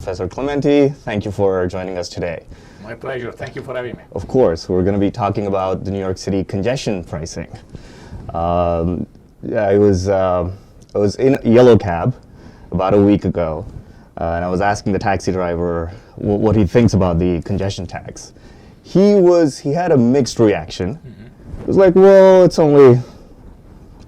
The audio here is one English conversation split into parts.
Professor Clementi, thank you for joining us today. My pleasure. Thank you for having me. Of course, we're going to be talking about the New York City congestion pricing. I was in a yellow cab about a week ago, and I was asking the taxi driver what he thinks about the congestion tax. He had a mixed reaction. It was like, well, it's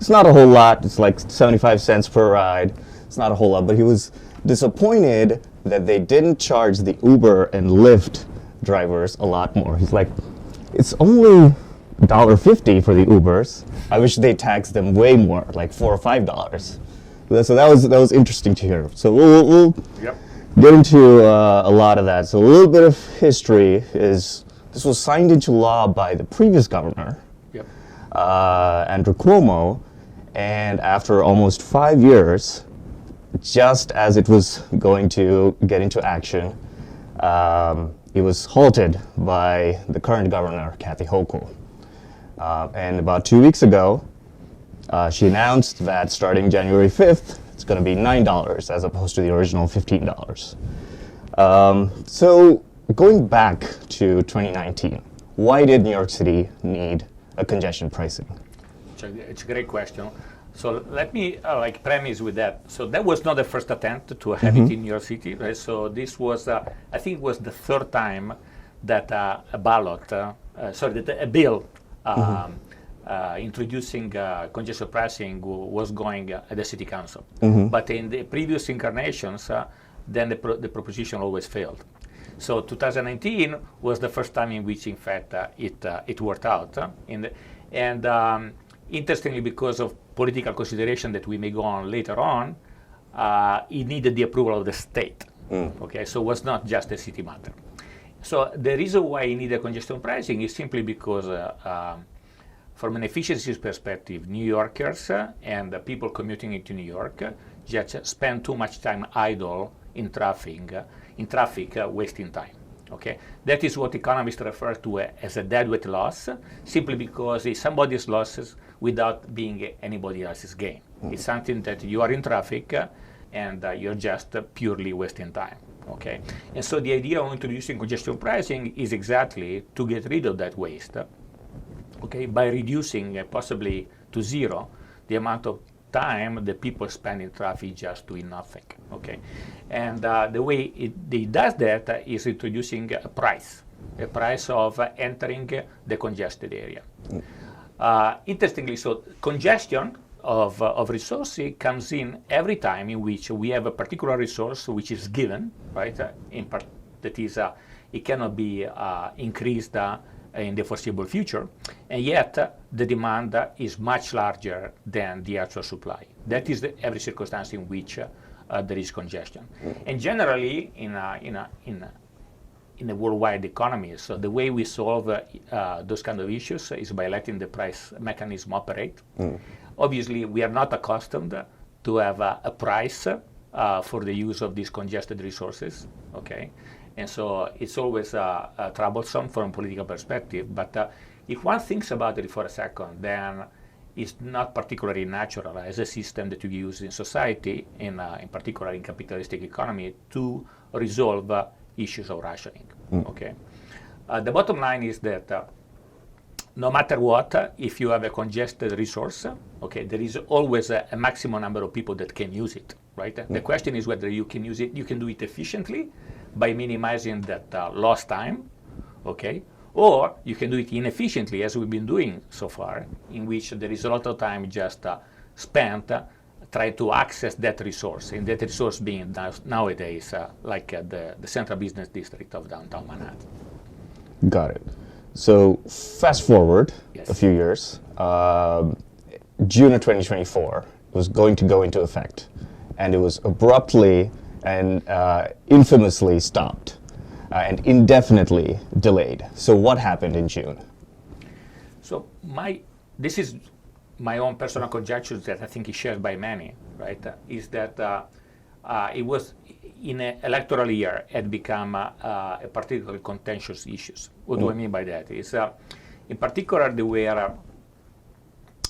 not a whole lot. It's like 75 cents per ride. It's not a whole lot, but he was disappointed that they didn't charge the Uber and Lyft drivers a lot more. He's like, it's only $1.50 for the Ubers. I wish they taxed them way more, like $4 or $5. So that was interesting to hear. So we'll get into a lot of that. So a little bit of history is this was signed into law by the previous governor, Andrew Cuomo, and after almost 5 years, just as it was going to get into action, it was halted by the current governor, Kathy Hochul. And about 2 weeks ago, she announced that starting January 5th, it's going to be $9 as opposed to the original $15. So going back to 2019, why did New York City need a congestion pricing? It's a great question. So let me premise with that. So that was not the first attempt to have it in New York City, right? So this was, I think, it was the third time that a bill introducing congestion pricing was going at the city council. But in the previous incarnations, then the proposition always failed. So 2019 was the first time in which, in fact, it worked out. Interestingly, because of political consideration that we may go on later on, it needed the approval of the state. Okay, so it was not just a city matter. So the reason why it needed congestion pricing is simply because, from an efficiency perspective, New Yorkers and the people commuting into New York just spend too much time idle in traffic, wasting time. Okay, that is what economists refer to as a deadweight loss, simply because it's somebody's losses without being anybody else's gain. It's something that you are in traffic and you're just purely wasting time. Okay, and so the idea of introducing congestion pricing is exactly to get rid of that waste. Okay, by reducing possibly to zero the amount of time that people spend in traffic just doing nothing. Okay, and the way it does that is introducing a price of entering the congested area. Interestingly, so congestion of resources comes in every time in which we have a particular resource which is given, right? That is, it cannot be increased in the foreseeable future, and yet the demand is much larger than the actual supply. That is every circumstance in which there is congestion. And generally, in a worldwide economy, so the way we solve those kind of issues is by letting the price mechanism operate. Obviously, we are not accustomed to have a price for the use of these congested resources. Okay. And so it's always troublesome from a political perspective. But if one thinks about it for a second, then it's not particularly natural as a system that you use in society, in particular in capitalistic economy, to resolve issues of rationing. Okay. The bottom line is that no matter what, if you have a congested resource, okay, there is always a maximum number of people that can use it, right? The question is whether you can use it, you can do it efficiently by minimizing that lost time, okay? Or you can do it inefficiently, as we've been doing so far, in which there is a lot of time just spent trying to access that resource, and that resource being nowadays like the central business district of downtown Manhattan. Got it. So fast forward a few years, June of 2024 was going to go into effect, and it was abruptly and infamously stopped and indefinitely delayed. So what happened in June? So this is my own personal conjecture that I think is shared by many, right? Is that it was in an electoral year had become a particularly contentious issues. What do I mean by that? Is in particular there were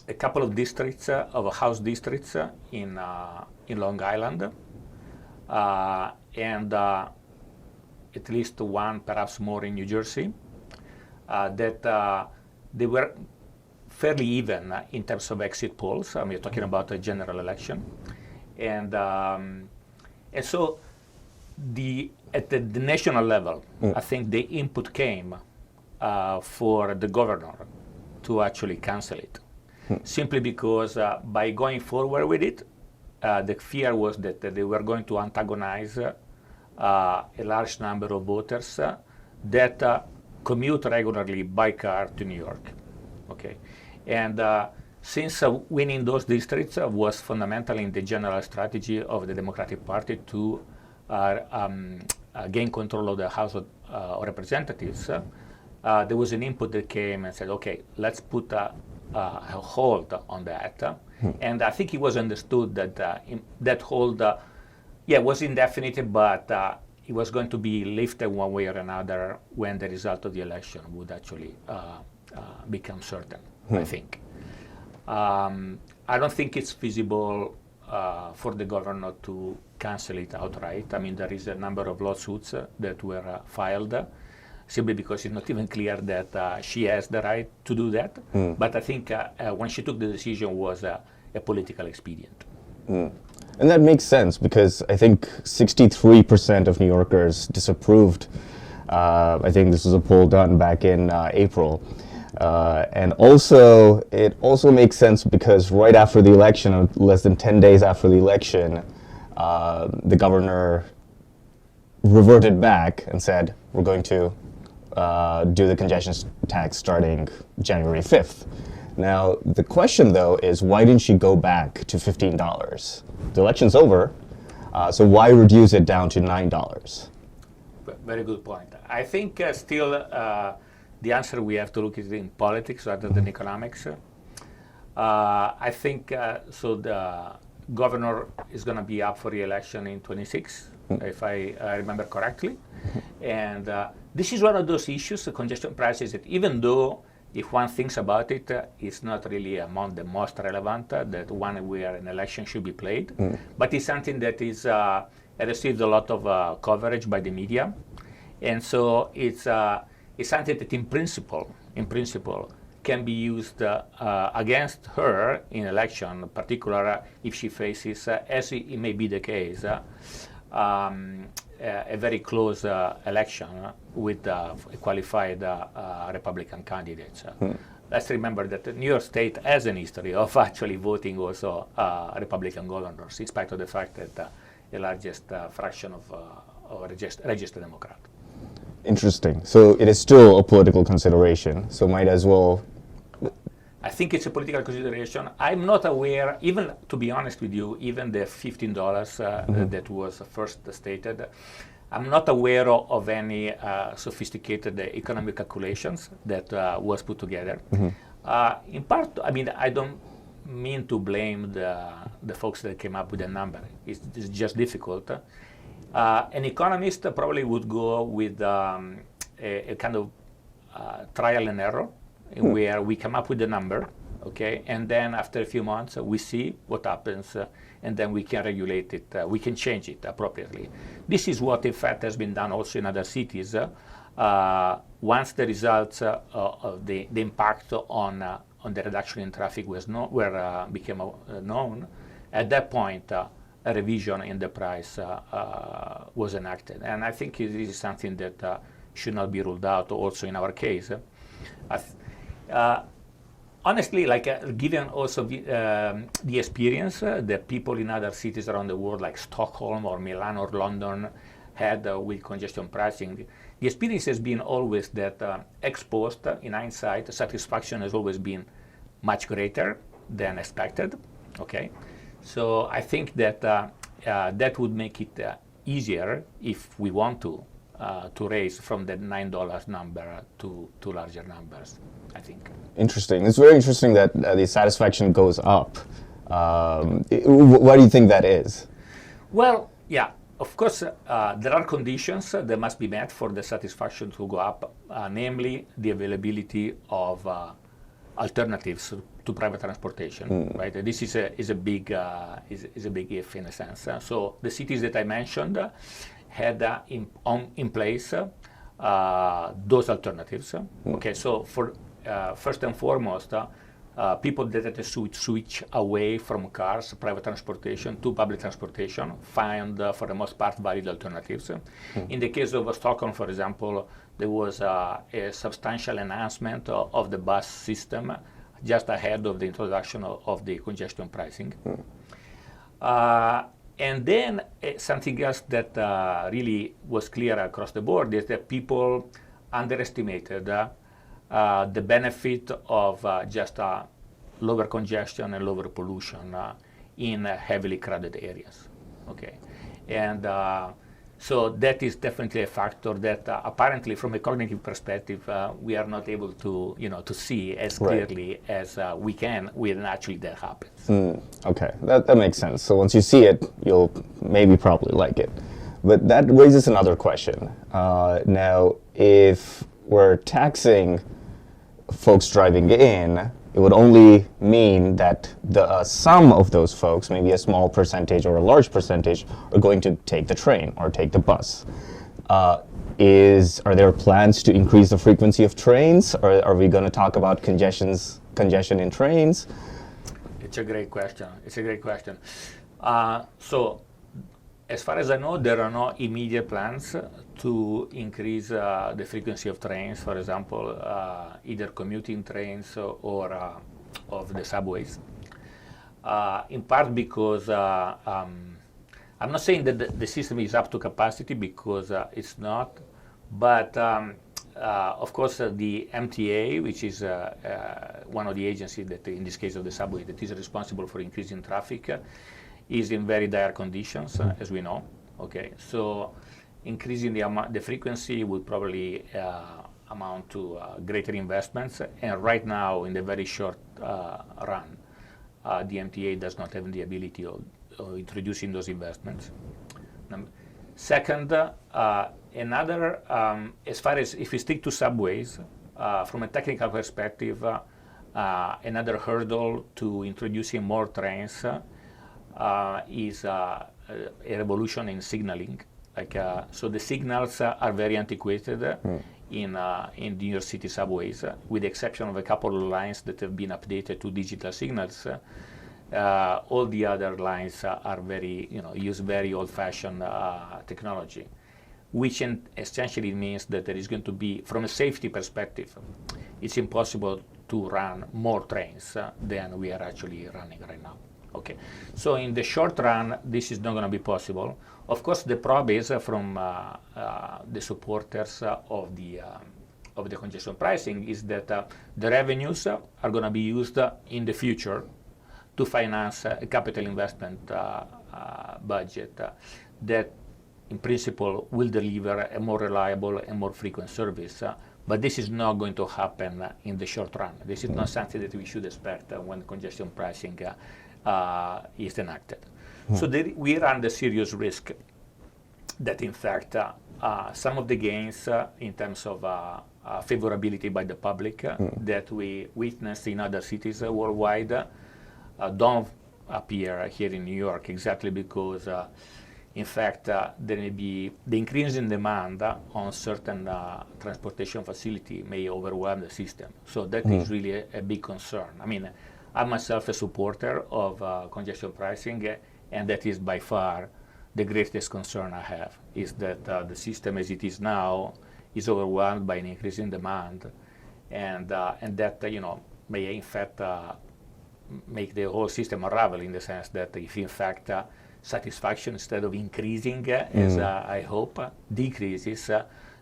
a couple of districts of House districts in Long Island and at least one, perhaps more in New Jersey, that they were fairly even in terms of exit polls. We're talking about a general election. And so at the national level, I think the input came for the governor to actually cancel it. Simply because by going forward with it, the fear was that they were going to antagonize a large number of voters that commute regularly by car to New York. Okay, and since winning those districts was fundamental in the general strategy of the Democratic Party to gain control of the House of Representatives, there was an input that came and said, okay, let's put a hold on that. And I think it was understood that that hold was indefinite, but it was going to be lifted one way or another when the result of the election would actually become certain, I think. I don't think it's feasible for the governor to cancel it outright. I mean, there is a number of lawsuits that were filed simply because it's not even clear that she has the right to do that. But I think when she took the decision was a political expedient. And that makes sense because I think 63% of New Yorkers disapproved. I think this was a poll done back in April. And also, it also makes sense because right after the election, less than 10 days after the election, the governor reverted back and said, we're going to do the congestion tax starting January 5th. Now, the question, though, is why didn't she go back to $15? The election's over, so why reduce it down to $9? Very good point. I think still the answer we have to look is in politics rather than economics. I think so the governor is going to be up for re-election in 26, if I remember correctly. And this is one of those issues, the congestion prices, that even though if one thinks about it, it's not really among the most relevant, that one where an election should be played. But it's something that is received a lot of coverage by the media. And so it's something that in principle, can be used against her in election, particularly if she faces, as it may be the case, a very close election with qualified Republican candidates. Let's remember that New York State has an history of actually voting also Republican governors, in spite of the fact that the largest fraction of registered Democrat. Interesting. So it is still a political consideration, so might as well... I think it's a political consideration. I'm not aware, even to be honest with you, even the $15 that was first stated, I'm not aware of any sophisticated economic calculations that was put together. In part, I mean, I don't mean to blame the folks that came up with the number. It's just difficult. An economist probably would go with a kind of trial and error, where we come up with a number, okay, and then after a few months we see what happens, and then we can regulate it, we can change it appropriately. This is what in fact has been done also in other cities. Once the results of the impact on the reduction in traffic became known, at that point a revision in the price was enacted. And I think this is something that should not be ruled out also in our case. Honestly, given also the experience that people in other cities around the world, like Stockholm or Milan or London, had with congestion pricing, the experience has been always that ex post, in hindsight, satisfaction has always been much greater than expected. Okay, so I think that that would make it easier if we want to raise from the $9 number to larger numbers, I think. Interesting. It's very interesting that the satisfaction goes up. Why do you think that is? Well, yeah, of course, there are conditions that must be met for the satisfaction to go up, namely the availability of alternatives to private transportation. Right? This is a big if in a sense. So the cities that I mentioned had in place those alternatives. Okay, so for first and foremost, people that had to switch away from cars, private transportation, to public transportation, find for the most part valid alternatives. In the case of Stockholm, for example, there was a substantial enhancement of the bus system just ahead of the introduction of the congestion pricing. And then something else that really was clear across the board is that people underestimated the benefit of just lower congestion and lower pollution in heavily crowded areas. Okay, and so that is definitely a factor that apparently, from a cognitive perspective, we are not able to, to see as clearly as we can when actually that happens. Okay, that makes sense. So once you see it, you'll maybe probably like it. But that raises another question. Now, if we're taxing folks driving in, it would only mean that the some of those folks, maybe a small percentage or a large percentage, are going to take the train or take the bus. Are there plans to increase the frequency of trains, or are we going to talk about congestion in trains? It's a great question. So, as far as I know, there are no immediate plans to increase the frequency of trains, for example, either commuting trains or of the subways. In part because I'm not saying that the system is up to capacity, because it's not, but of course the MTA, which is one of the agencies that, in this case of the subway, that is responsible for increasing traffic, is in very dire conditions, as we know. Okay, so increasing the frequency would probably amount to greater investments, and right now, in the very short run, the MTA does not have the ability of introducing those investments. Second, as far as if we stick to subways, from a technical perspective, another hurdle to introducing more trains is a revolution in signaling. So the signals are very antiquated in New York City subways, with the exception of a couple of lines that have been updated to digital signals. All the other lines are use very old-fashioned technology, which essentially means that there is going to be, from a safety perspective, it's impossible to run more trains than we are actually running right now. Okay, so in the short run, this is not going to be possible. Of course, the probe is from the supporters of the congestion pricing is that the revenues are going to be used in the future to finance a capital investment budget that, in principle, will deliver a more reliable and more frequent service. But this is not going to happen in the short run. This is not something that we should expect when congestion pricing is enacted. So we run the serious risk that, in fact, some of the gains in terms of favorability by the public that we witness in other cities worldwide don't appear here in New York, exactly because, in fact, there may be the increase in demand on certain transportation facility may overwhelm the system. So that is really a big concern. I mean, I'm myself a supporter of congestion pricing, and that is by far the greatest concern I have, is that the system as it is now is overwhelmed by an increase in demand, and that may in fact make the whole system unravel, in the sense that if in fact satisfaction, instead of increasing, as I hope, decreases,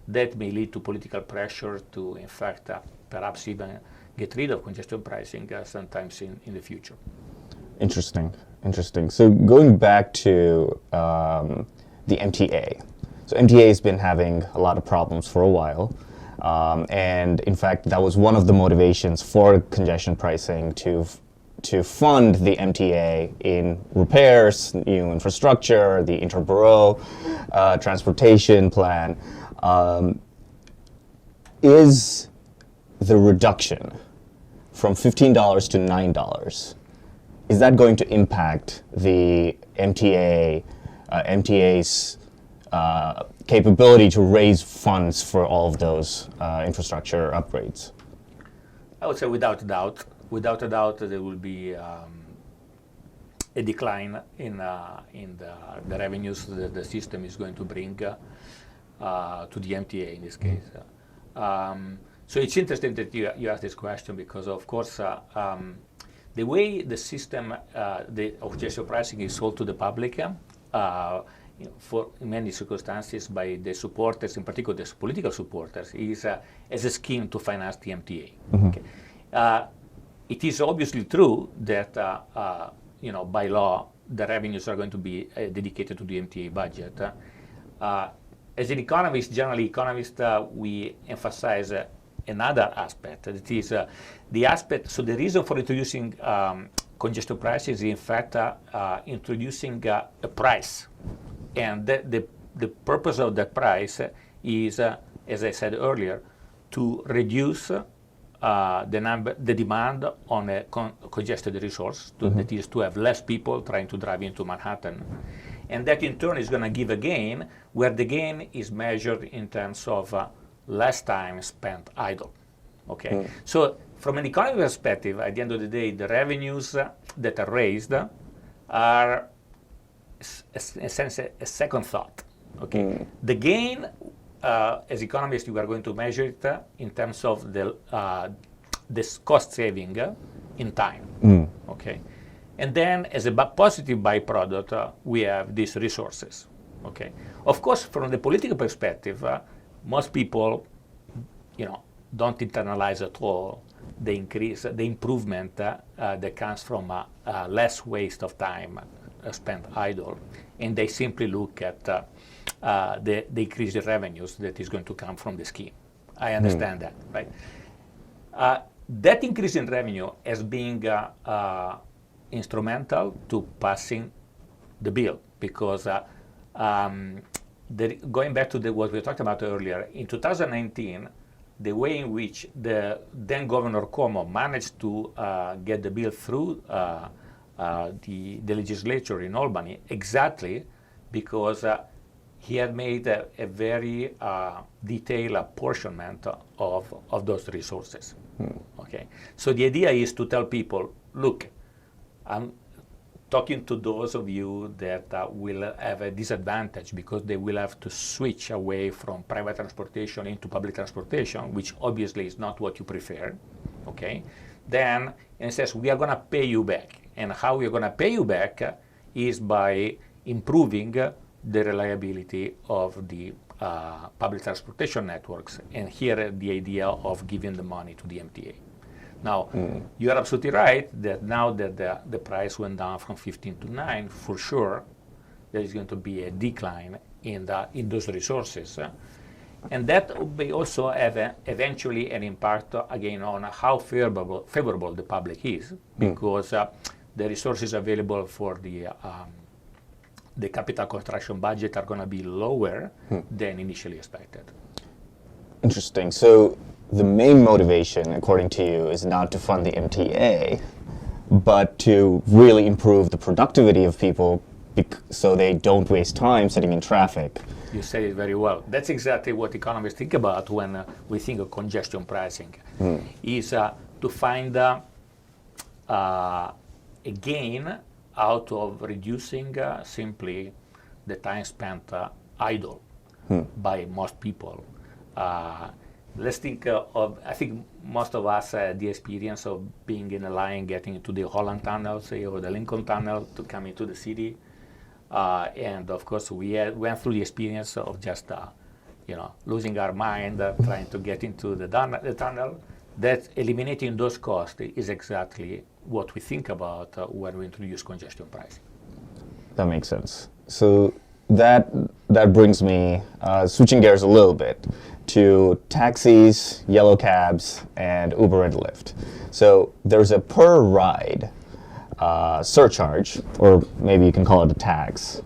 that may lead to political pressure to, in fact, perhaps even get rid of congestion pricing sometimes in the future. Interesting. So going back to the MTA. So MTA has been having a lot of problems for a while. And in fact, that was one of the motivations for congestion pricing, to fund the MTA in repairs, new infrastructure, the interborough transportation plan. Is the reduction from $15 to $9, is that going to impact the MTA's capability to raise funds for all of those infrastructure upgrades? I would say without a doubt, there will be a decline in the revenues that the system is going to bring to the MTA in this case. So it's interesting that you asked this question because, of course, the way the system of congestion pricing is sold to the public, for in many circumstances by the supporters, in particular the political supporters, is as a scheme to finance the MTA. Mm-hmm. Okay. It is obviously true that by law the revenues are going to be dedicated to the MTA budget. As an economist, generally economists, we emphasize another aspect. That is the aspect. So the reason for introducing congestion prices is in fact introducing a price, and the purpose of that price is, as I said earlier, to reduce the demand on a congested resource. That is to have less people trying to drive into Manhattan, and that in turn is going to give a gain, where the gain is measured in terms of less time spent idle. Okay, so from an economic perspective, at the end of the day, the revenues that are raised are in a sense a second thought. Okay, the gain, as economists, we are going to measure it in terms of this cost saving in time. Okay, and then as a positive byproduct, we have these resources. Okay, of course, from the political perspective, most people, don't internalize at all the improvement that comes from less waste of time spent idle, and they simply look at the increase in revenues that is going to come from the scheme. I understand that, right? That increase in revenue as being instrumental to passing the bill, because going back to what we talked about earlier, in 2019, the way in which the then Governor Cuomo managed to get the bill through the legislature in Albany, exactly because he had made a very detailed apportionment of those resources. Okay, so the idea is to tell people, look, I'm talking to those of you that will have a disadvantage because they will have to switch away from private transportation into public transportation, which obviously is not what you prefer. Okay, then it says we are going to pay you back, and how we are going to pay you back is by improving the reliability of the public transportation networks, and here the idea of giving the money to the MTA. Now, you are absolutely right that now that the price went down from 15 to 9, for sure, there is going to be a decline in those resources. And that will also have eventually an impact, again, on how favorable the public is, because the resources available for the capital construction budget are going to be lower than initially expected. Interesting. So the main motivation, according to you, is not to fund the MTA, but to really improve the productivity of people so they don't waste time sitting in traffic. You said it very well. That's exactly what economists think about when we think of congestion pricing, is to find a gain out of reducing simply the time spent idle by most people. Let's think I think most of us had the experience of being in a line, getting into the Holland Tunnel, say, or the Lincoln Tunnel to come into the city. And of course, we went through the experience of just, losing our mind, trying to get into the tunnel. That eliminating those costs is exactly what we think about when we introduce congestion pricing. That makes sense. So that brings me, switching gears a little bit, to taxis, yellow cabs, and Uber and Lyft. So there's a per ride surcharge, or maybe you can call it a tax.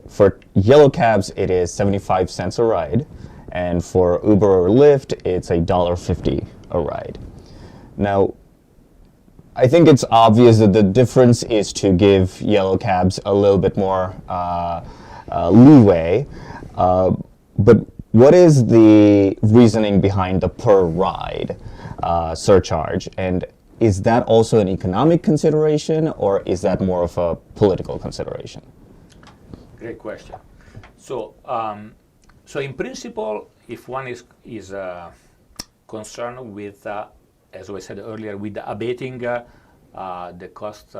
For yellow cabs, it is 75 cents a ride, and for Uber or Lyft, it's $1.50 a ride. Now, I think it's obvious that the difference is to give yellow cabs a little bit more leeway. But what is the reasoning behind the per ride surcharge? And is that also an economic consideration, or is that more of a political consideration? Great question. So, so in principle, if one is concerned with, as I said earlier, with abating the cost,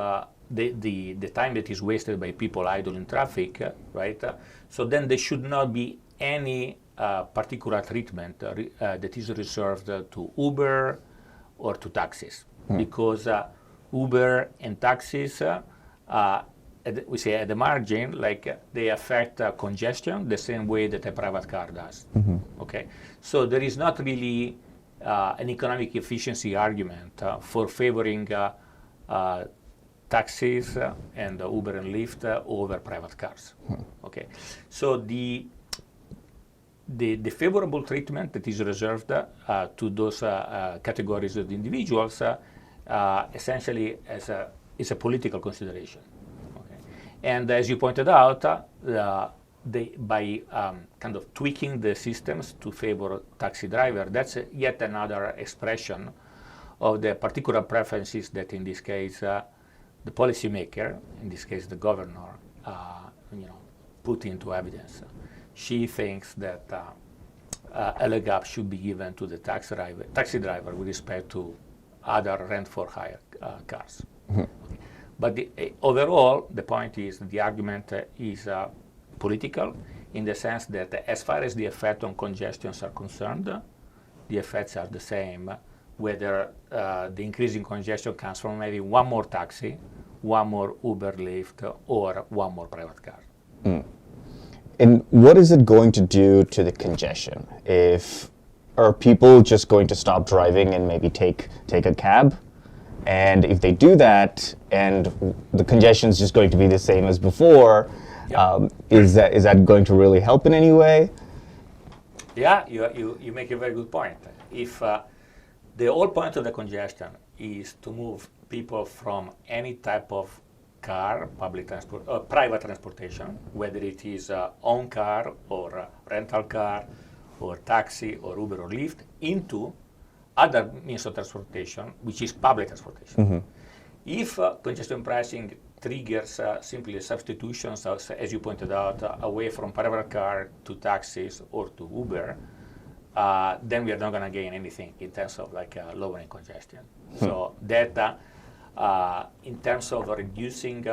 the time that is wasted by people idle in traffic, right? So then there should not be any particular treatment that is reserved to Uber or to taxis, because Uber and taxis, we say at the margin, like they affect congestion the same way that a private car does. Okay, so there is not really an economic efficiency argument for favoring taxis and Uber and Lyft over private cars. Okay, so the favorable treatment that is reserved to those categories of individuals essentially is a political consideration. Okay? And as you pointed out, by kind of tweaking the systems to favor taxi driver, that's yet another expression of the particular preferences that in this case the policymaker, in this case the governor, put into evidence. She thinks that a leg up should be given to the taxi driver with respect to other rent-for-hire cars. But overall, the point is that the argument is political in the sense that as far as the effect on congestions are concerned, the effects are the same, whether the increase in congestion comes from maybe one more taxi, one more Uber, Lyft, or one more private car. And what is it going to do to the congestion? Are people just going to stop driving and maybe take a cab? And if they do that, and the congestion is just going to be the same as before, is that going to really help in any way? Yeah, you make a very good point. If the whole point of the congestion is to move people from any type of car, public transport, or private transportation, whether it is own car or rental car or taxi or Uber or Lyft, into other means of transportation, which is public transportation. If congestion pricing triggers simply substitutions, as you pointed out, away from private car to taxis or to Uber, then we are not going to gain anything in terms of lowering congestion. So that in terms of reducing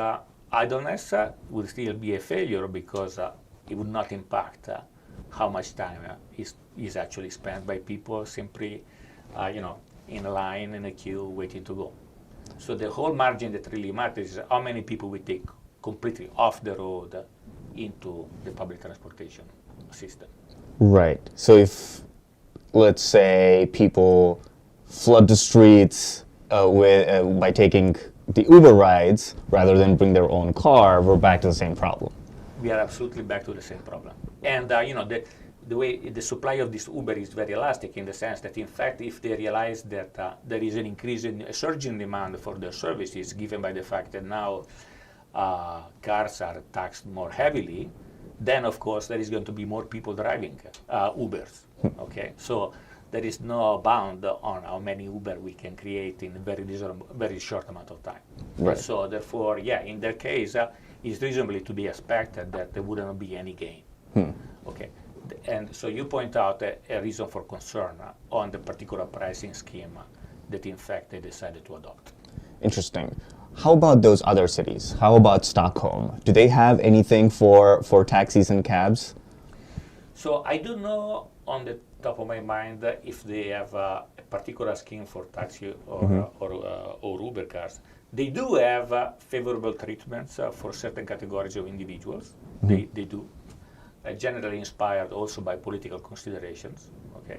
idleness will still be a failure because it would not impact how much time is actually spent by people simply in a line, in a queue, waiting to go. So the whole margin that really matters is how many people we take completely off the road into the public transportation system. Right. So if, let's say, people flood the streets by taking the Uber rides rather than bring their own car, we're back to the same problem. We are absolutely back to the same problem. And the way the supply of this Uber is very elastic in the sense that, in fact, if they realize that there is a surge in demand for their services, given by the fact that now cars are taxed more heavily, then of course there is going to be more people driving Ubers. Okay, so there is no bound on how many Uber we can create in a very short amount of time. Right. So therefore, in that case, it's reasonably to be expected that there wouldn't be any gain. Okay. And so you point out a reason for concern on the particular pricing scheme that in fact they decided to adopt. Interesting. How about those other cities? How about Stockholm? Do they have anything for taxis and cabs? So I don't know on the top of my mind if they have a particular scheme for taxi or Uber cars. They do have favorable treatments for certain categories of individuals. They do. Generally inspired also by political considerations. Okay,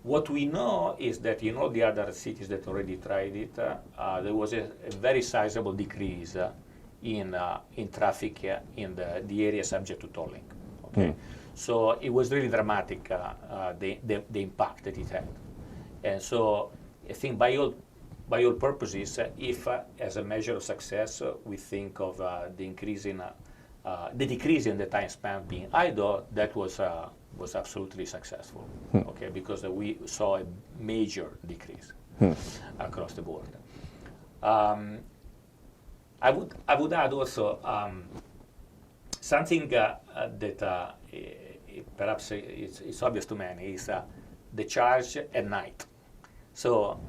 what we know is that in all the other cities that already tried it, there was a very sizable decrease in traffic in the area subject to tolling. Okay, so it was really dramatic the impact that it had, and so I think by all purposes, if as a measure of success we think of the increase in the decrease in the time spent being idle, that was absolutely successful, okay, because we saw a major decrease across the board. I would add also something that perhaps it's obvious to many is the charge at night. So,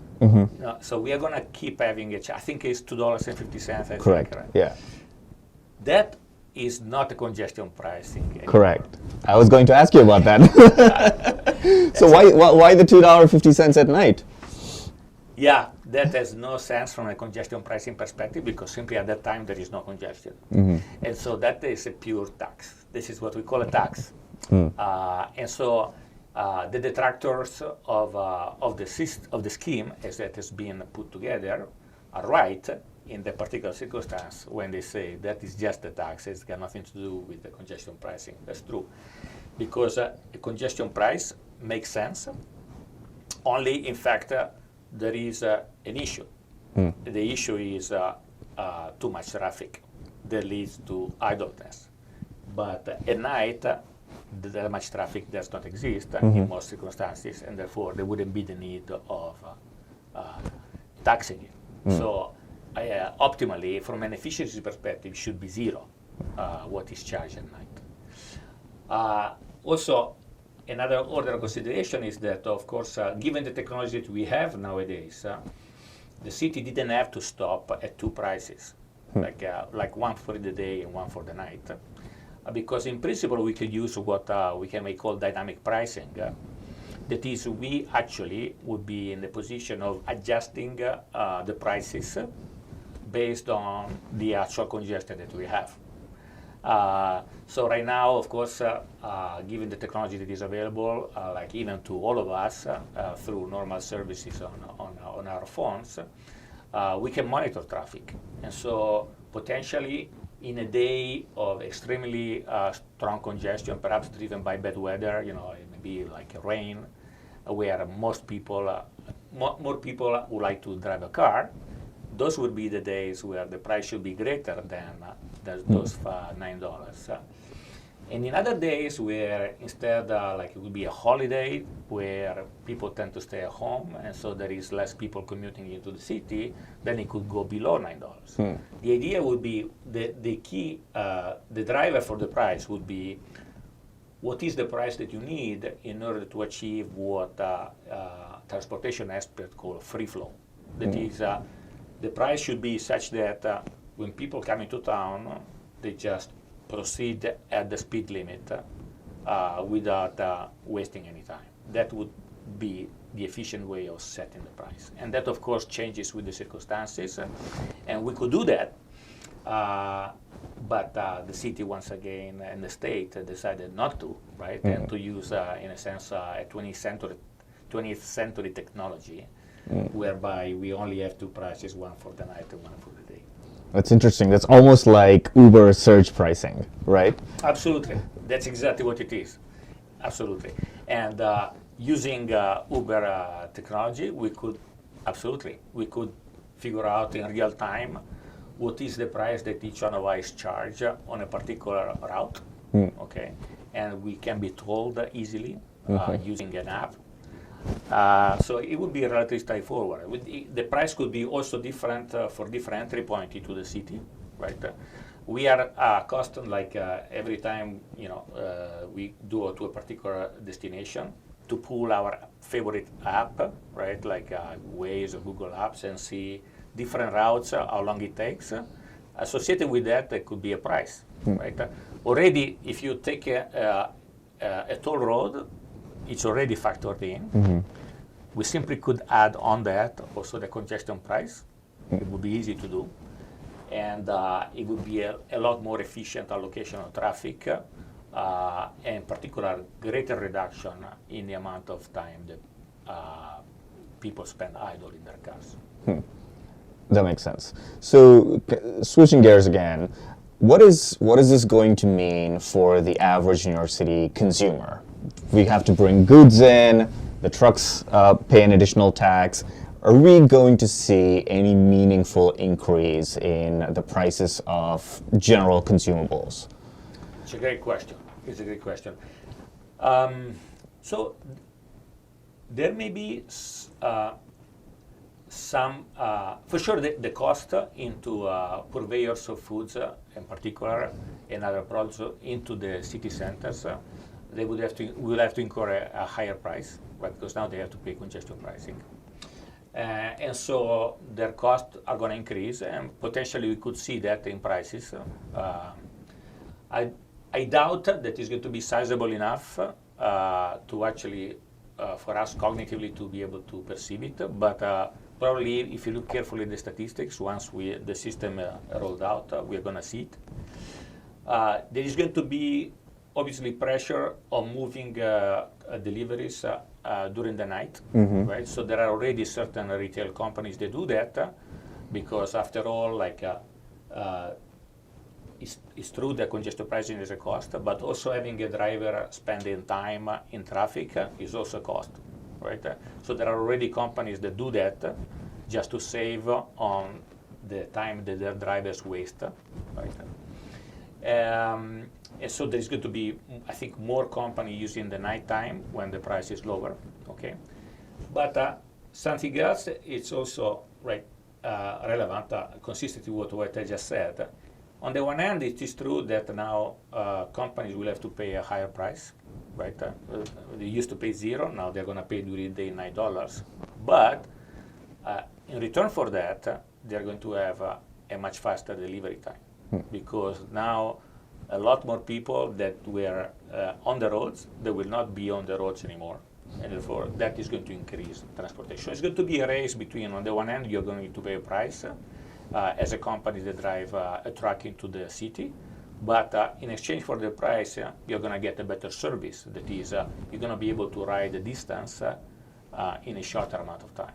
so we are going to keep having I think it's $2.50. Correct. Right? Yeah. That is not a congestion pricing anymore. Correct. I was going to ask you about that. So why the $2.50 at night? Yeah, that has no sense from a congestion pricing perspective because simply at that time there is no congestion. And so that is a pure tax. This is what we call a tax. And so the detractors of the scheme as it has been put together are right in the particular circumstance when they say that is just a tax, it's got nothing to do with the congestion pricing. That's true. Because a congestion price makes sense only, in fact, there is an issue. The issue is too much traffic that leads to idleness. But at night, that much traffic does not exist in most circumstances, and therefore there wouldn't be the need of taxing it. So optimally, from an efficiency perspective, should be zero what is charged at night. Also, another order of consideration is that, of course, given the technology that we have nowadays, the city didn't have to stop at two prices, like one for the day and one for the night, because in principle we could use what we may call dynamic pricing. That is, we actually would be in the position of adjusting the prices based on the actual congestion that we have. So right now, of course, given the technology that is available, like even to all of us through normal services on our phones, we can monitor traffic. And so potentially in a day of extremely strong congestion, perhaps driven by bad weather, it may be like rain, where most people, more people would like to drive a car, those would be the days where the price should be greater than those $9. And in other days where instead like it would be a holiday where people tend to stay at home and so there is less people commuting into the city, then it could go below $9. The idea would be the key, the driver for the price would be what is the price that you need in order to achieve what transportation experts call free flow. That is, the price should be such that when people come into town, they just proceed at the speed limit without wasting any time. That would be the efficient way of setting the price. And that, of course, changes with the circumstances. And we could do that, but the city, once again, and the state decided not to, right? And to use, in a sense, a 20th century technology, whereby we only have two prices, one for the night and one for the day. That's interesting. That's almost like Uber surge pricing, right? Absolutely. That's exactly what it is. Absolutely. And using Uber technology, we could figure out in real time what is the price that each one of us charge on a particular route, okay? And we can be told easily using an app. So it would be relatively straightforward. The price could be also different for different entry points into the city, right? We are accustomed, like every time we go to a particular destination, to pull our favorite app, right? Like Waze or Google Apps, and see different routes, how long it takes. Associated with that, there could be a price, right? Already, if you take a toll road, it's already factored in. We simply could add on that also the congestion price. It would be easy to do. And it would be a lot more efficient allocation of traffic, and in particular, greater reduction in the amount of time that people spend idle in their cars. That makes sense. So, switching gears again, what is this going to mean for the average New York City consumer? We have to bring goods in, the trucks pay an additional tax. Are we going to see any meaningful increase in the prices of general consumables? It's a great question. It's a great question. So there may be some, for sure, the cost into purveyors of foods, in particular, and other products into the city centers. They will have to incur a higher price, right? Because now they have to pay congestion pricing. And so their costs are going to increase, and potentially we could see that in prices. I doubt that it's going to be sizable enough to actually, for us cognitively, to be able to perceive it. But probably, if you look carefully at the statistics, once the system rolled out, we're going to see it. There is going to be, obviously, pressure on moving deliveries during the night, right? So there are already certain retail companies that do that because, after all, like it's true that congestion pricing is a cost, but also having a driver spending time in traffic is also a cost, right? So there are already companies that do that just to save on the time that their drivers waste, right? And so there's going to be, I think, more companies using the nighttime when the price is lower, okay? But something else, it's also relevant, consistent with what I just said. On the one hand, it is true that now companies will have to pay a higher price, right? They used to pay $0, now they're going to pay during the day $9. But in return for that, they're going to have a much faster delivery time because now a lot more people that were on the roads, they will not be on the roads anymore. And therefore, that is going to increase transportation. It's going to be a race between, on the one hand, you're going to pay a price as a company that drive a truck into the city, but in exchange for the price, you're going to get a better service. That is, you're going to be able to ride the distance in a shorter amount of time.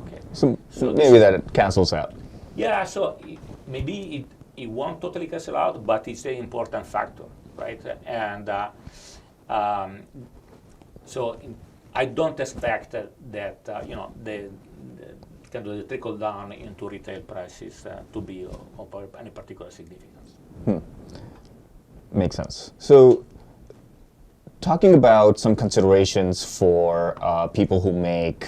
Okay. So maybe that cancels out. Yeah, so maybe it won't totally cancel out, but it's an important factor, right? And so I don't expect that the kind of the trickle down into retail prices to be of any particular significance. Makes sense. So, talking about some considerations for people who make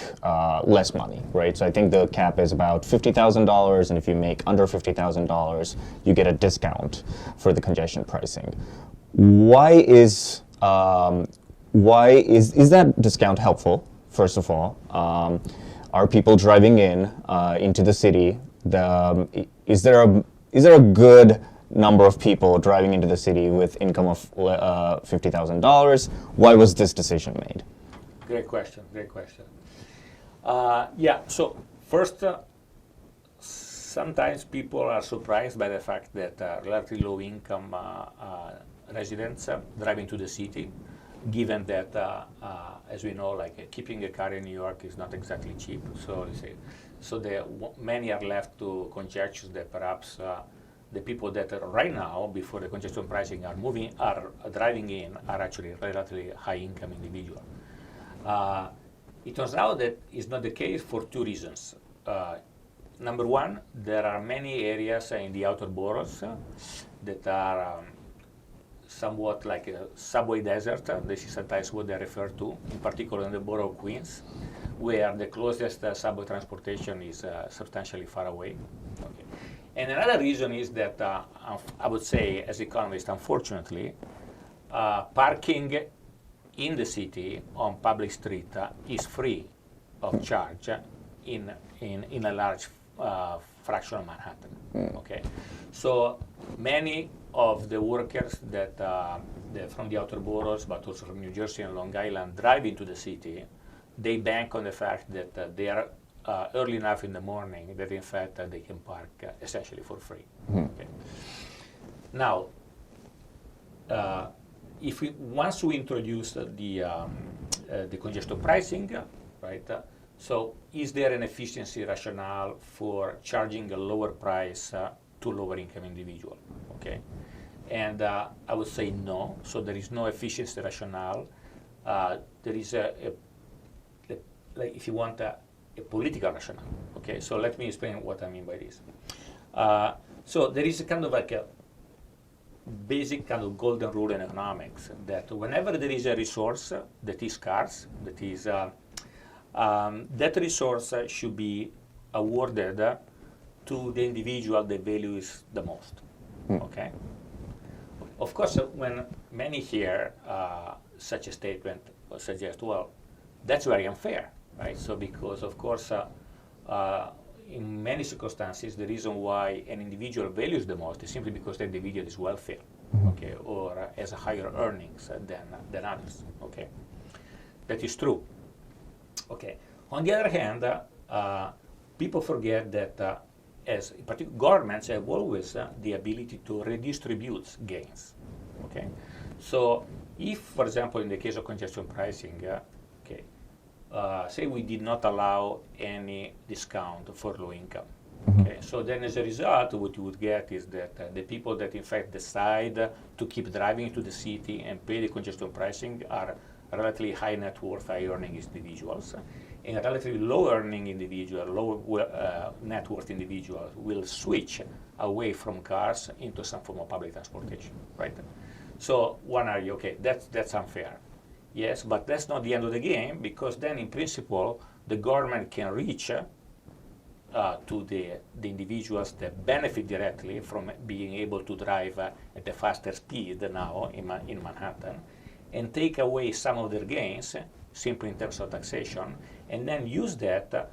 less money, right? So I think the cap is about $50,000, and if you make under $50,000, you get a discount for the congestion pricing. Why is that discount helpful? First of all, are people driving into the city? Is there a good number of people driving into the city with income of $50,000? Why was this decision made? Great question. So first, sometimes people are surprised by the fact that relatively low-income residents driving to the city, given that, as we know, keeping a car in New York is not exactly cheap. So many are left to conjectures that perhaps the people that are right now, before the congestion pricing are driving in, are actually relatively high-income individuals. It turns out that is not the case for two reasons. Number one, there are many areas in the outer boroughs that are somewhat like a subway desert. This is sometimes what they refer to, in particular in the borough of Queens, where the closest subway transportation is substantially far away. Okay. And another reason is that, I would say, as economist, unfortunately, parking in the city on public street is free of charge in a large fraction of Manhattan. Okay, so many of the workers that from the outer boroughs, but also from New Jersey and Long Island, drive into the city, they bank on the fact that they are early enough in the morning that in fact they can park essentially for free. Okay. Now, once we introduce the congestion pricing, right? So is there an efficiency rationale for charging a lower price to lower income individual? Okay, and I would say no. So there is no efficiency rationale. There is if you want a political rationale. Okay, so let me explain what I mean by this. So there is a kind of like basic kind of golden rule in economics that whenever there is a resource that is scarce, that resource should be awarded to the individual that values the most. Okay. Of course, when many hear such a statement, suggest, well, that's very unfair, right? So because of course, in many circumstances, the reason why an individual values the most is simply because the individual is wealthier, okay, or has higher earnings than others, okay. That is true, okay. On the other hand, people forget that as in particular, governments have always the ability to redistribute gains, okay. So if, for example, in the case of congestion pricing, okay, say we did not allow any discount for low income. Okay, so then as a result, what you would get is that the people that in fact decide to keep driving to the city and pay the congestion pricing are relatively high net worth, high earning individuals. And relatively low earning individual, low net worth individuals will switch away from cars into some form of public transportation, right? So one argue, okay, that's unfair. Yes, but that's not the end of the game, because then in principle, the government can reach to the individuals that benefit directly from being able to drive at a faster speed now in Manhattan, and take away some of their gains, simply in terms of taxation, and then use that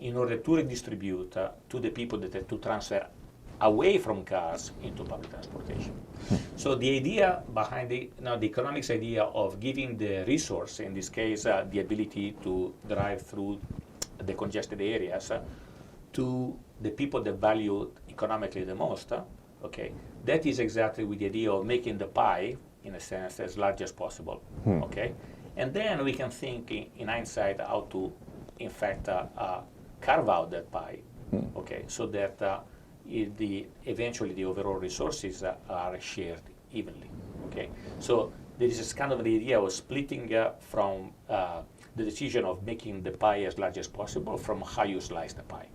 in order to redistribute to the people that have to transfer away from cars into public transportation. So the idea behind the economics idea of giving the resource, in this case the ability to drive through the congested areas, to the people that value economically the most, okay, that is exactly with the idea of making the pie, in a sense, as large as possible, okay? And then we can think in hindsight how to, in fact, carve out that pie, okay, so that eventually the overall resources are shared evenly, okay? So there is this kind of the idea of splitting from the decision of making the pie as large as possible from how you slice the pie,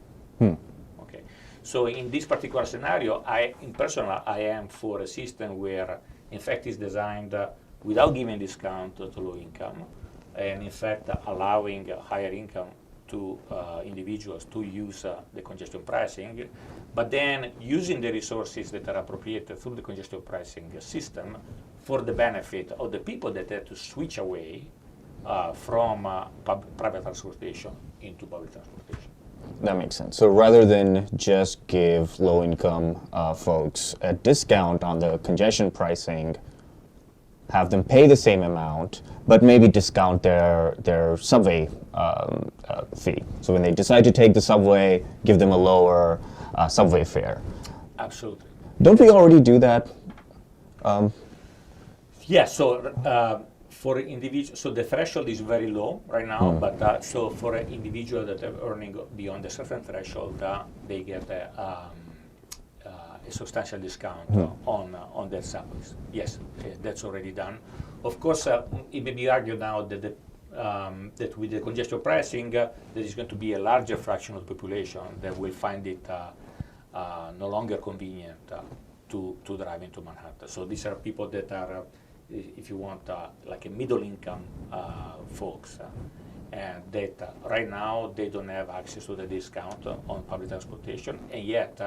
okay? So in this particular scenario, I am for a system where, in fact, it's designed without giving discount to low income, and in fact allowing higher income to individuals to use the congestion pricing, but then using the resources that are appropriated through the congestion pricing system for the benefit of the people that have to switch away from private transportation into public transportation. That makes sense. So rather than just give low-income folks a discount on the congestion pricing, have them pay the same amount, but maybe discount their subway fee. So when they decide to take the subway, give them a lower subway fare. Absolutely. Don't we already do that? Yeah, so for individuals, so the threshold is very low right now, but so for an individual that are earning beyond a certain threshold, they get a substantial discount on their subways. Yes, that's already done. Of course, it may be argued now that that with the congestion pricing, there is going to be a larger fraction of the population that will find it no longer convenient to drive into Manhattan. So these are people that are, if you want, like a middle income folks, and that right now they don't have access to the discount on public transportation, and yet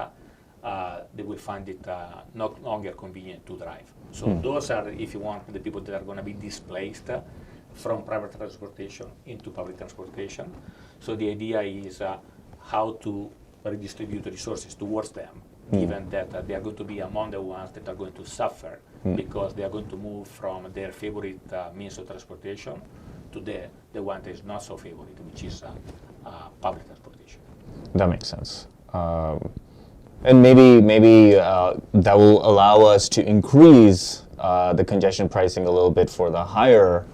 they will find it no longer convenient to drive. So those are, if you want, the people that are going to be displaced from private transportation into public transportation. So the idea is how to redistribute resources towards them, given that they are going to be among the ones that are going to suffer because they are going to move from their favorite means of transportation to the one that is not so favorite, which is public transportation. That makes sense. And maybe that will allow us to increase the congestion pricing a little bit for the higher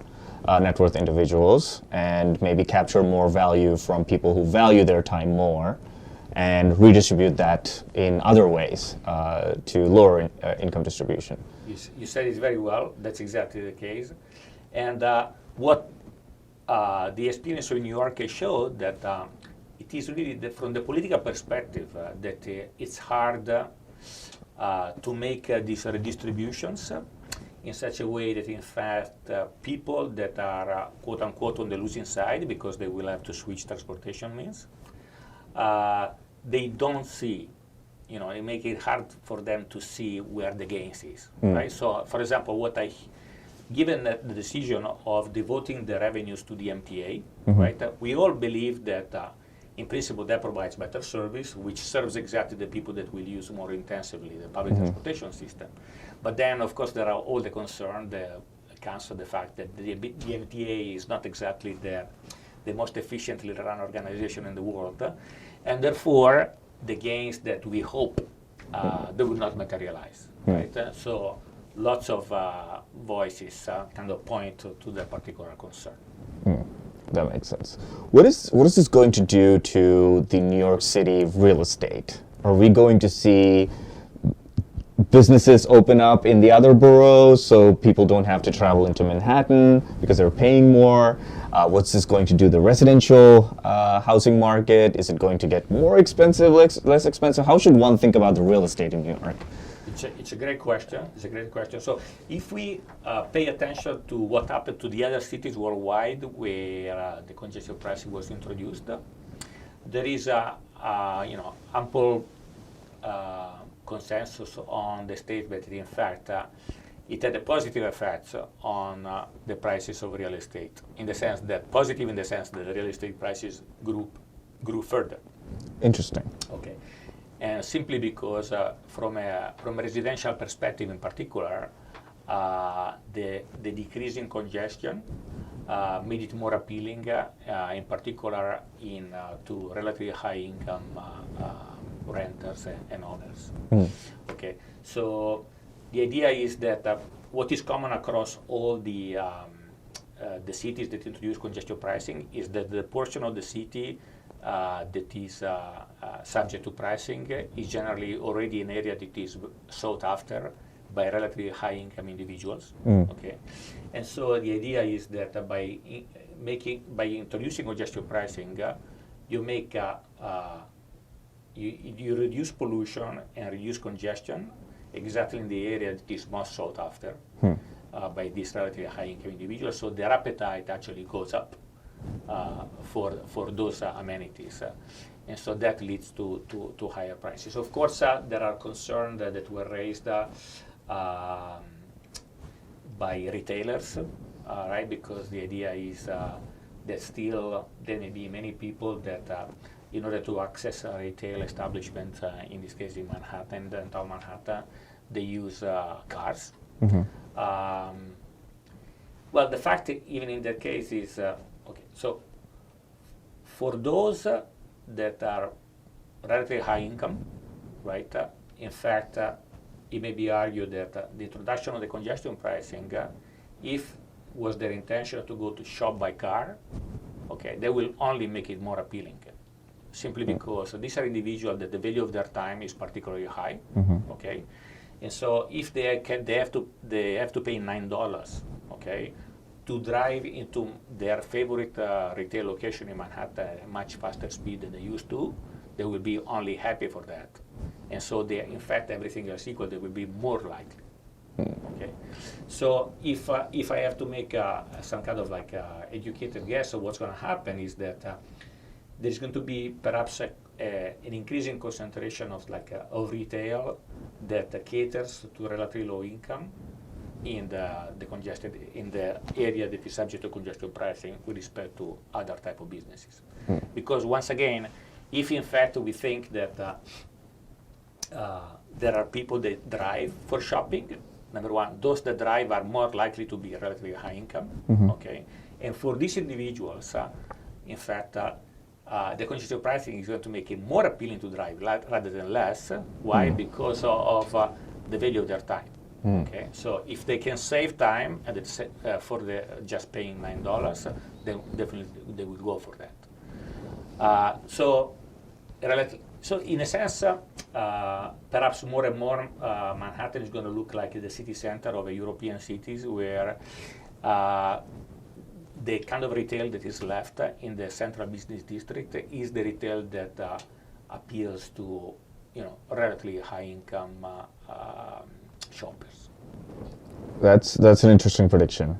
net worth individuals, and maybe capture more value from people who value their time more, and redistribute that in other ways to lower income distribution. You said it very well. That's exactly the case. And what the experience of New York has showed that it is really from the political perspective that it's hard to make these redistributions in such a way that, in fact, people that are quote unquote on the losing side because they will have to switch transportation means, they don't see, it make it hard for them to see where the gains is, right? So, for example, given the decision of devoting the revenues to the MTA, right? We all believe that in principle that provides better service, which serves exactly the people that will use more intensively the public transportation system. But then, of course, there are all the concern that comes to the fact that the MTA is not exactly the most efficiently run organization in the world, and therefore the gains that we hope they will not materialize. Right? So lots of voices kind of point to that particular concern. That makes sense. What is this going to do to the New York City real estate? Are we going to see businesses open up in the other boroughs so people don't have to travel into Manhattan because they're paying more? What's this going to do to the residential housing market? Is it going to get more expensive, less expensive? How should one think about the real estate in New York? It's a great question. So if we pay attention to what happened to the other cities worldwide where the congestion pricing was introduced, there is ample consensus on the state that in fact it had a positive effect on the prices of real estate, in the sense that the real estate prices grew further. Interesting. Okay. And simply because from a residential perspective in particular, the decrease in congestion made it more appealing, in particular to relatively high income renters and owners. Okay, so the idea is that what is common across all the cities that introduce congestion pricing is that the portion of the city that is subject to pricing is generally already an area that is sought after by relatively high income individuals. Okay, and so the idea is that by introducing congestion pricing, you make you reduce pollution and reduce congestion exactly in the area that is most sought after by these relatively high income individuals. So their appetite actually goes up for those amenities, and so that leads to higher prices. Of course, there are concerns that were raised by retailers, right? Because the idea is that still there may be many people that in order to access a retail establishment, in this case in Manhattan, downtown Manhattan, they use cars. Well, the fact even in that case is, okay, so for those that are relatively high income, right, in fact, it may be argued that the introduction of the congestion pricing, if was their intention to go to shop by car, okay, they will only make it more appealing, simply because these are individuals that the value of their time is particularly high, okay, and so if they have to pay $9, okay, to drive into their favorite retail location in Manhattan at a much faster speed than they used to, they will be only happy for that, and so in fact everything else equal, they will be more likely. Okay, so if I have to make some kind of educated guess of what's going to happen, is that there's going to be perhaps an increasing concentration of retail that caters to relatively low income in the area that is subject to congestion pricing with respect to other type of businesses. Because once again, if in fact we think that there are people that drive for shopping, number one, those that drive are more likely to be relatively high income, okay? And for these individuals, in fact, the congestion pricing is going to make it more appealing to drive rather than less. Why? Because of the value of their time. Okay, so if they can save time and for just paying $9, then definitely they will go for that. So in a sense, perhaps more and more Manhattan is going to look like the city center of a European cities, where the kind of retail that is left in the central business district is the retail that appeals to relatively high income shoppers. That's an interesting prediction.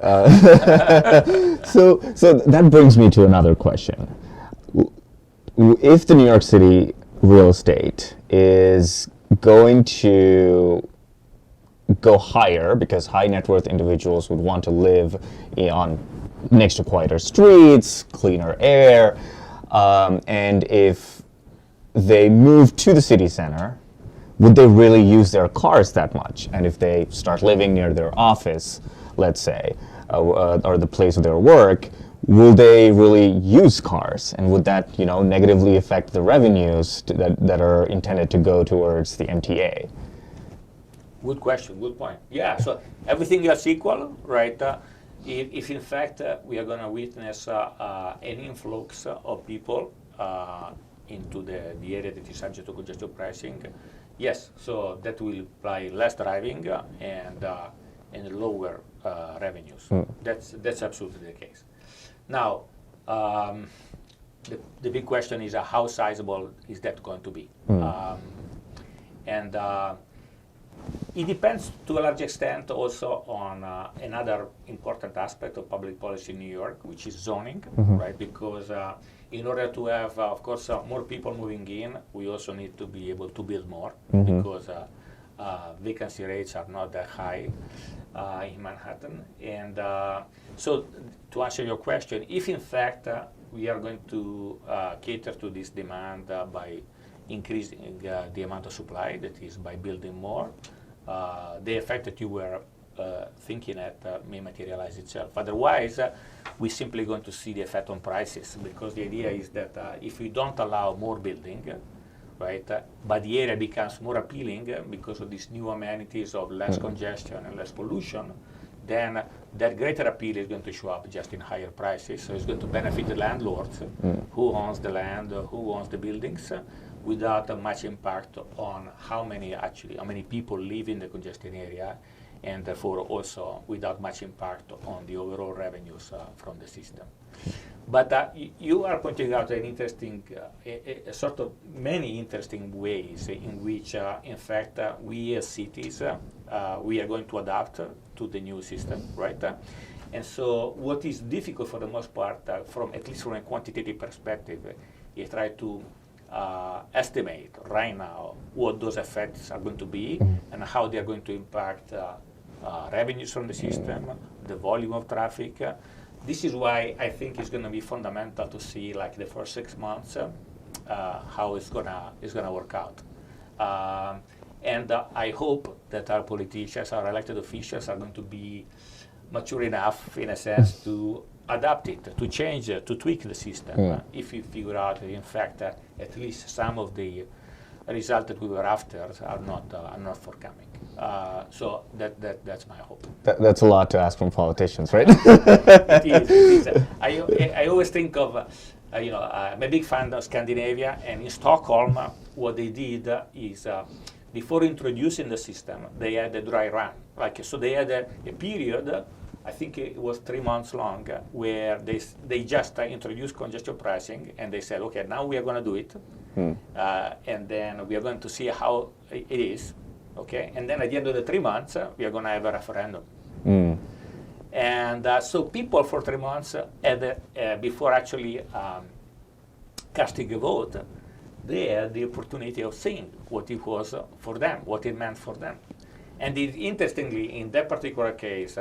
So that brings me to another question. If the New York City real estate is going to go higher because high net worth individuals would want to live on next to quieter streets, cleaner air, and if they move to the city center, would they really use their cars that much? And if they start living near their office, let's say, or the place of their work, will they really use cars? And would that, negatively affect the revenues that are intended to go towards the MTA? Good question, good point. Yeah, so everything else equal, right? If in fact we are going to witness an influx of people into the area that is subject to congestion pricing, yes, so that will imply less driving and lower revenues. That's absolutely the case. Now, the big question is how sizable is that going to be? It depends to a large extent also on another important aspect of public policy in New York, which is zoning, right? Because in order to have, of course, more people moving in, we also need to be able to build more because vacancy rates are not that high in Manhattan. And so to answer your question, if in fact we are going to cater to this demand by increasing the amount of supply, that is by building more, the effect that you were thinking at may materialize itself. Otherwise, we're simply going to see the effect on prices, because the idea is that if we don't allow more building, right, but the area becomes more appealing because of these new amenities of less congestion and less pollution, then that greater appeal is going to show up just in higher prices. So it's going to benefit the landlords who owns the land, who owns the buildings, without much impact on how many people live in the congested area, and therefore also without much impact on the overall revenues from the system. But you are pointing out an interesting, sort of many interesting ways in which, in fact, we as cities, we are going to adapt to the new system, right? And so what is difficult for the most part, at least from a quantitative perspective, is try to estimate right now what those effects are going to be and how they are going to impact revenues from the system, the volume of traffic. This is why I think it's going to be fundamental to see, like, the first 6 months how it's gonna work out. And I hope that our politicians, our elected officials, are going to be mature enough, in a sense, to adapt it, to change it, to tweak the system. If we figure out that, in fact, at least some of the results that we were after are not forthcoming. So that's my hope. That's a lot to ask from politicians, right? It is. I always think of, I'm a big fan of Scandinavia, and in Stockholm, what they did is, before introducing the system, they had a dry run. So they had a period, I think it was 3 months long, where they just introduced congestion pricing, and they said, okay, now we are going to do it, and then we are going to see how it is, okay? And then at the end of the 3 months, we are going to have a referendum. And so people for 3 months, before actually casting a vote, they had the opportunity of seeing what it was for them, what it meant for them. And interestingly, in that particular case,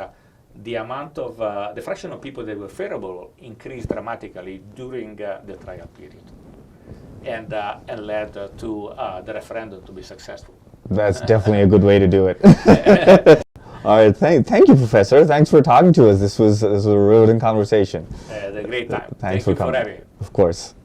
the amount of the fraction of people that were favorable increased dramatically during the trial period, and led to the referendum to be successful. That's definitely a good way to do it. All right, thank you, Professor. Thanks for talking to us. This was a riveting conversation. A great time. Thanks for coming. Thank you for having me. Of course.